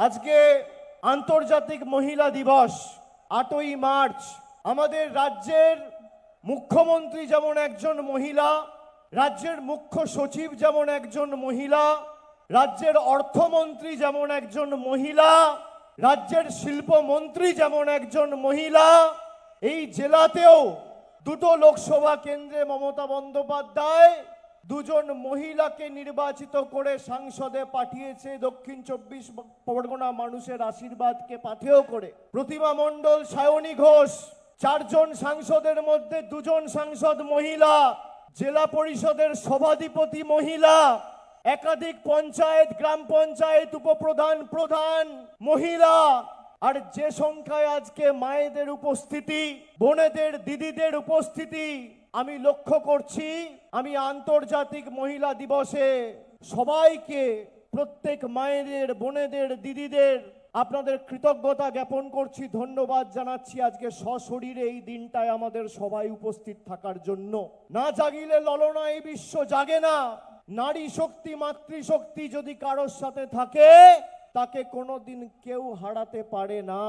আজকে আন্তর্জাতিক মহিলা দিবস 8ই মার্চ। আমাদের রাজ্যের মুখ্যমন্ত্রী যেমন একজন মহিলা, রাজ্যের মুখ্য সচিব যেমন একজন মহিলা, রাজ্যের অর্থমন্ত্রী যেমন একজন মহিলা, রাজ্যের শিল্পমন্ত্রী যেমন একজন মহিলা, এই জেলাতেও দুটো লোকসভা কেন্দ্রে মমতা বন্দ্যোপাধ্যায় দুজন মহিলাকে নির্বাচিত করে সংসদে পাঠিয়েছে। দক্ষিণ 24 পরগনা মানুষের আশীর্বাদকে পাথেয় করে প্রতিমা মণ্ডল, সায়নী ঘোষ, 4 জন সাংসদের মধ্যে 2 জন সাংসদ মহিলা, জেলা পরিষদের সভাধিপতি মহিলা, একাধিক পঞ্চায়েত, গ্রাম পঞ্চায়েত উপপ্রধান, প্রধান মহিলা। আর যে সংখ্যায় আজকে মায়েদের উপস্থিতি, বোনেদের, দিদিদের উপস্থিতি আমি লক্ষ্য করছি, আমি আন্তর্জাতিক মহিলা দিবসে সবাইকে, প্রত্যেক মায়েদের, বোনেদের, দিদিদের আপনাদের কৃতজ্ঞতা জ্ঞাপন করছি, ধন্যবাদ জানাচ্ছি আজকে সশরীরে এই দিনটায় আমাদের সবাই উপস্থিত থাকার জন্য। না জাগিলে ললনা এই বিশ্ব জাগে না। নারী শক্তি, মাতৃশক্তি যদি কারোর সাথে থাকে তাকে কোনোদিন কেউ হারাতে পারে না।